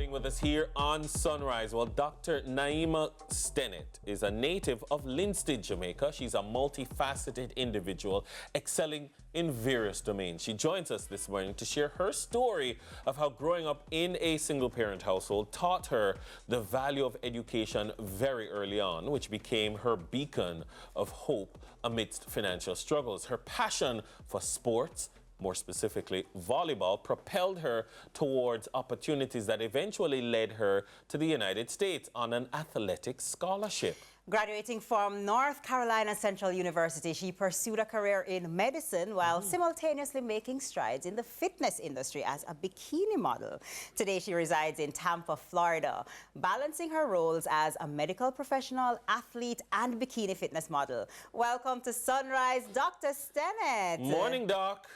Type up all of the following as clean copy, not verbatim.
visiting with us here on Sunrise. Well, Dr. Stennett is a native of Linstead, Jamaica. She's a multifaceted individual excelling in various domains. She joins us this morning to share her story of how growing up in a single-parent household taught her the value of education very early on, which became her beacon of hope amidst financial struggles. Her passion for sports, more specifically volleyball, propelled her towards opportunities that eventually led her to the United States on an athletic scholarship. Graduating from North Carolina Central University, she pursued a career in medicine while simultaneously making strides in the fitness industry as a bikini model. Today, she resides in Tampa, Florida, balancing her roles as a medical professional, athlete, and bikini fitness model. Welcome to Sunrise, Dr. Stennett. Morning, Doc.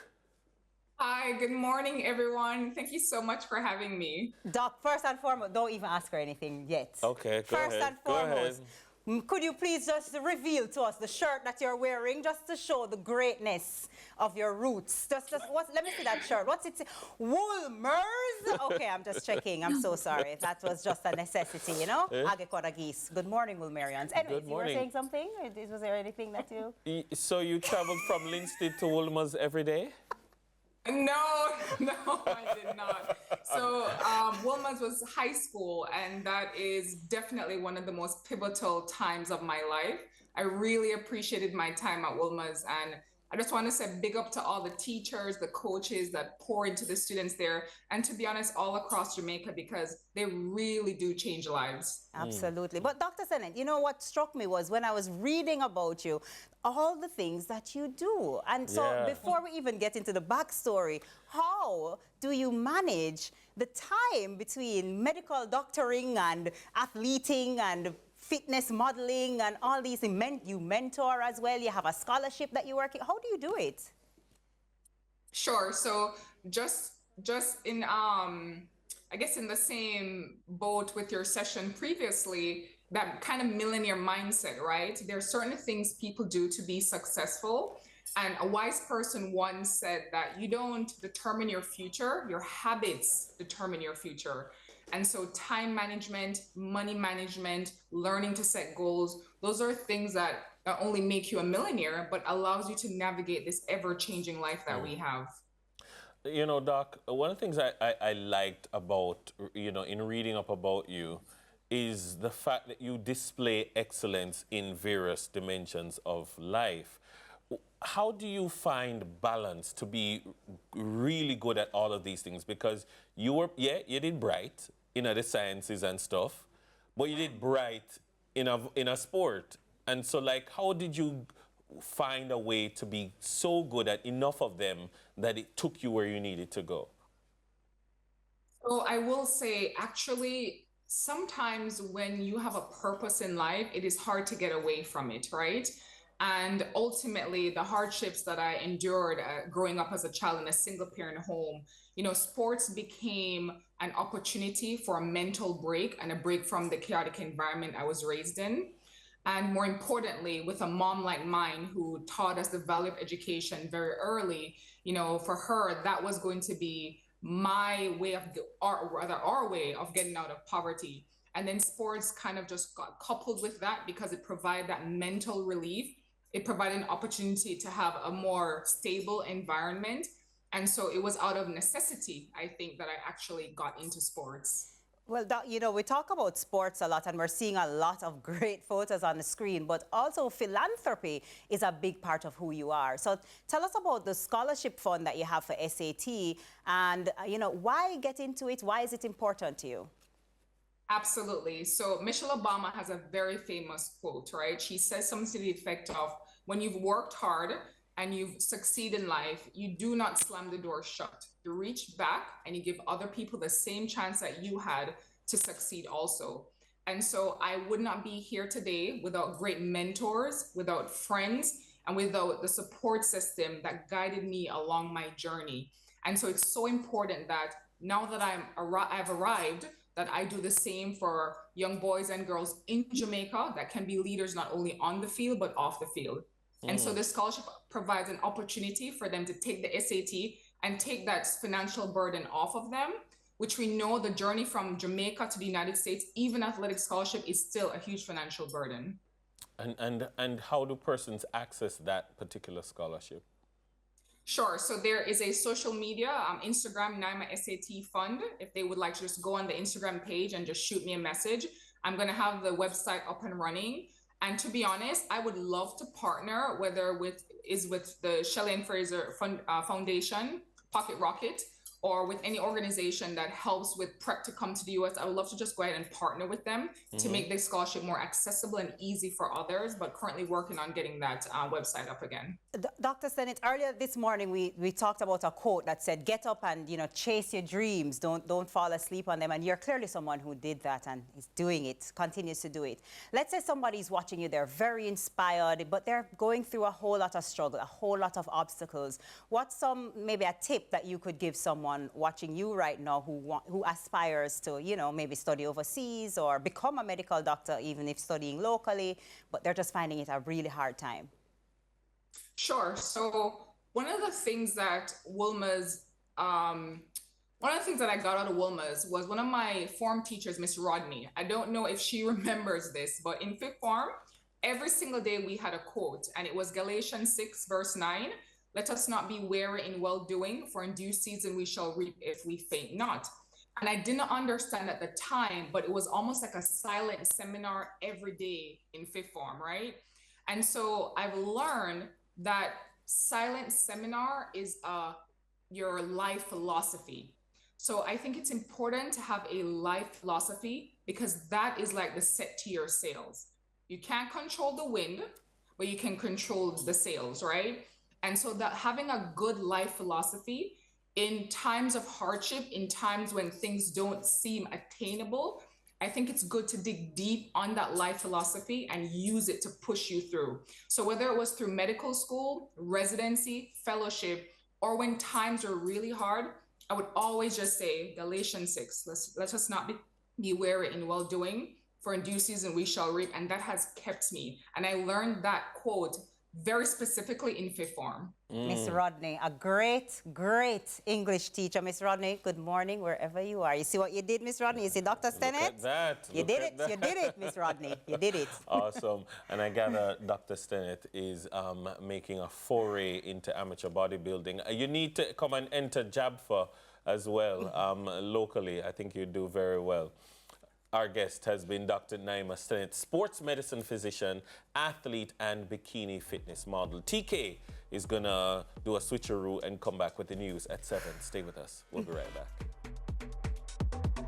Hi, good morning, everyone. Thank you so much for having me. Doc, first and foremost, don't even ask her anything yet. Okay, go ahead. First and foremost, could you please just reveal to us the shirt that you're wearing just to show the greatness of your roots? Let me see that shirt. What's it? Woolmers? Okay, I'm just checking. I'm so sorry. That was just a necessity, you know? Agekwadagis. Good morning, Woolmerians. Anyways, you were saying something? Was there anything that you... So you traveled from Linstead to Woolmers every day? No, I did not. So Wilmers was high school, and that is definitely one of the most pivotal times of my life. I really appreciated my time at Wilmers, and I just want to say big up to all the teachers, the coaches that pour into the students there, and to be honest, all across Jamaica, because they really do change lives. Absolutely. But Dr. Stennett, you know what struck me was when I was reading about you, all the things that you do. And so before we even get into the backstory, how do you manage the time between medical doctoring and athleting and fitness modeling and all these? You mentor as well, you have a scholarship that you work in. How do you do it? Sure. So just in I guess in the same boat with your session previously, that kind of millionaire mindset, right? There are certain things people do to be successful. And a wise person once said that you don't determine your future, your habits determine your future. And so time management, money management, learning to set goals, those are things that not only make you a millionaire, but allows you to navigate this ever-changing life that we have. You know, Doc, one of the things I liked about, in reading up about you is the fact that you display excellence in various dimensions of life. How do you find balance to be really good at all of these things? Because you did bright in the sciences and stuff, but you did bright in a sport. And so, like, how did you find a way to be so good at enough of them that it took you where you needed to go? So I will say, actually, sometimes when you have a purpose in life, it is hard to get away from it, right? And ultimately, the hardships that I endured growing up as a child in a single parent home, sports became an opportunity for a mental break and a break from the chaotic environment I was raised in. And more importantly, with a mom like mine who taught us the value of education very early, for her, that was going to be my way our way of getting out of poverty. And then sports kind of just got coupled with that because it provided that mental relief. It provided an opportunity to have a more stable environment. And so it was out of necessity, I think, that I actually got into sports. Well, we talk about sports a lot, and we're seeing a lot of great photos on the screen, but also philanthropy is a big part of who you are. So tell us about the scholarship fund that you have for SAT, and, why get into it? Why is it important to you? Absolutely. So Michelle Obama has a very famous quote, right? She says something to the effect of, when you've worked hard and you've succeeded in life, you do not slam the door shut. You reach back and you give other people the same chance that you had to succeed also. And so I would not be here today without great mentors, without friends, and without the support system that guided me along my journey. And so it's so important that now that I've arrived, that I do the same for young boys and girls in Jamaica that can be leaders not only on the field, but off the field. And so this scholarship provides an opportunity for them to take the SAT and take that financial burden off of them which we know the journey from Jamaica to the United States, even athletic scholarship, is still a huge financial burden. And how do persons access that particular scholarship? Sure. So there is a social media, Instagram, NYMA SAT Fund. If they would like to just go on the Instagram page and just shoot me a message, I'm going to have the website up and running. And to be honest, I would love to partner, whether with the Shelley and Fraser Foundation, Pocket Rocket, or with any organization that helps with prep to come to the US. I would love to just go ahead and partner with them to make this scholarship more accessible and easy for others, but currently working on getting that website up again. Dr. Stennett, earlier this morning, we talked about a quote that said, get up and, chase your dreams. Don't fall asleep on them. And you're clearly someone who did that and is doing it, continues to do it. Let's say somebody's watching you, they're very inspired, but they're going through a whole lot of struggle, a whole lot of obstacles. What's maybe a tip that you could give someone watching you right now who aspires to, maybe study overseas or become a medical doctor, even if studying locally, but they're just finding it a really hard time? Sure. So one of the things that I got out of Wilma's was one of my form teachers, Miss Rodney. I don't know if she remembers this, but in fifth form, every single day we had a quote, and it was Galatians 6, verse 9. Let us not be weary in well-doing, for in due season we shall reap if we faint not. And I didn't understand at the time, but it was almost like a silent seminar every day in fifth form, right? And so I've learned that silent seminar is your life philosophy. So I think it's important to have a life philosophy, because that is like the set to your sails. You can't control the wind, but you can control the sails, right? And so that having a good life philosophy in times of hardship, in times when things don't seem attainable, I think it's good to dig deep on that life philosophy and use it to push you through. So whether it was through medical school, residency, fellowship, or when times are really hard, I would always just say Galatians 6, let us not be weary in well-doing, for in due season we shall reap. And that has kept me. And I learned that quote very specifically in fifth form. Miss Rodney, a great, great English teacher. Miss Rodney, good morning, wherever you are. You see what you did, Miss Rodney? You see Dr. Stennett? Look at that. You did it, Miss Rodney. You did it. Awesome. And I gather Dr. Stennett is making a foray into amateur bodybuilding. You need to come and enter JABFA as well, locally. I think you do very well. Our guest has been Dr. Naima Stennett, sports medicine physician, athlete, and bikini fitness model. TK is going to do a switcheroo and come back with the news at 7. Stay with us. We'll be right back.